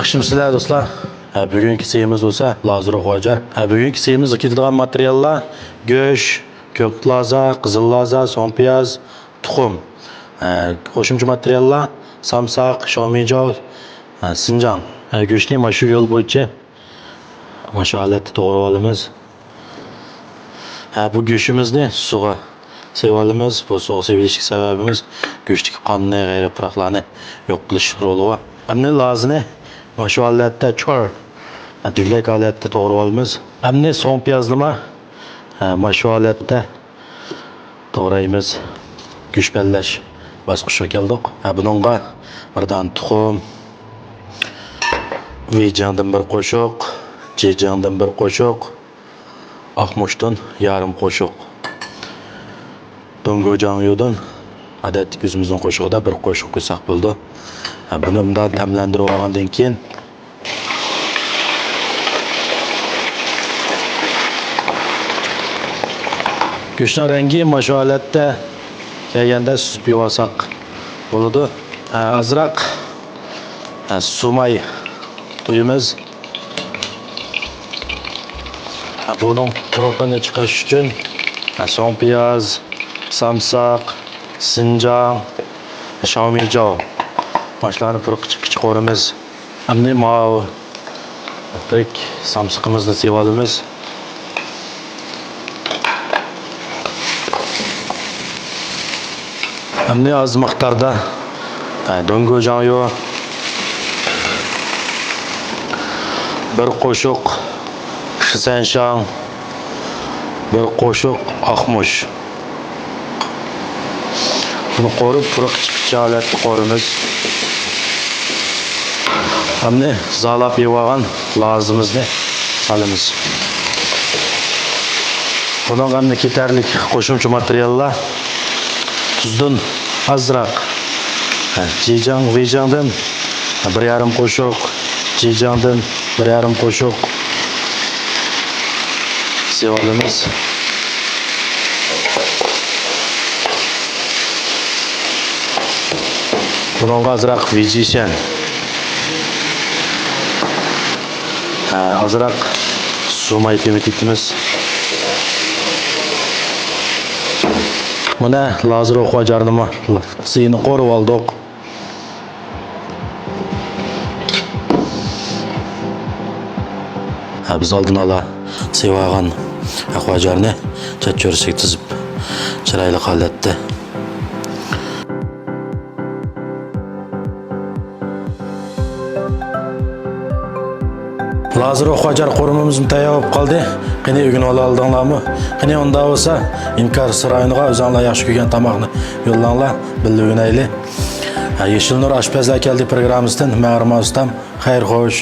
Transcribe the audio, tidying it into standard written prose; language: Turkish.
Yaxshimisilar do'stlar? Bugungi seyimiz bo'lsa, Lazur Xo'ja. Bugungi seyimizga ketadigan materiallar: go'sht, ko'k laza, qizil laza, so'ng piyoz, tuxum. Qo'shimcha materiallar: samsaq, shomijoz, sinjan. Go'shtni mana shu yo'l bo'yicha mana shu holatda to'g'rab olamiz. Bu go'shtimizni suvga sevib olamiz. Bu suvga sevilishlik sababimiz go'shtdagi qonni, g'ayripuraklarni yo'q qilish roli bor. Hamda lazini mana shu holatda chor, tugak holatda to'g'rab olamiz. Hamda so'ng piyozlama mana shu holatda to'g'raymiz. Go'sht pallash bosqichiga keldik. Buningga birdan tuxum, vijangdan bir qo'shiq, jejangdan bir qo'shiq, oqmushdan yarim qo'shiq, do'ngojangyodan odatdagi o'zimizning qo'shig'ida bir qo'shiq qo'ysak bo'ldi. Buni bundan tamlantirib olgandan keyin go'shtning rangi mana shu holatda kelganda suzib yuborsak bo'ladi. Azroq suvmay qo'yamiz. Buning puruqini chiqarish uchun so'ng piyoz, samsaq, sinjan, shomijoz boshlarni puruq chiqaramiz. Hamda mau tek samsaqimizni sevib olamiz. Hamda oz miqdorda do'ngojangyo, bir qo'shiq shisanshan, bir qo'shiq oqmush. Buni qo'rib puruq chiqishga holatda qo'rimiz. Hamda zalab yegan lazimizni solamiz. Bundan hamda ketarli qo'shimcha materiallar: tuzdan azroq, jejang, vejangdan bir yarim qo'shiq, jejangdan bir yarim qo'shiq sevamiz. Bunga azroq vejishan, azroq suvmay etimiz. Mana Lazur Xo'jarnimi suyini qo'rib oldik. Biz oldin ola sevagan Xo'jarni chachcho'rsak tizib chiroyli holatda Lazur Xo'jar qo'rimimiz tayyor bo'lib qoldi. Qani o'g'in ola oldinglarmi? Qani unda bo'lsa, Inkar saroyiga o'zinglar yaxshi ko'rgan tomoqni yo'llanglar, birga o'ynaylik. Yeshil Nur oshpazlar keldi programmasidan Mag'rima ustam, xayr xo'sh.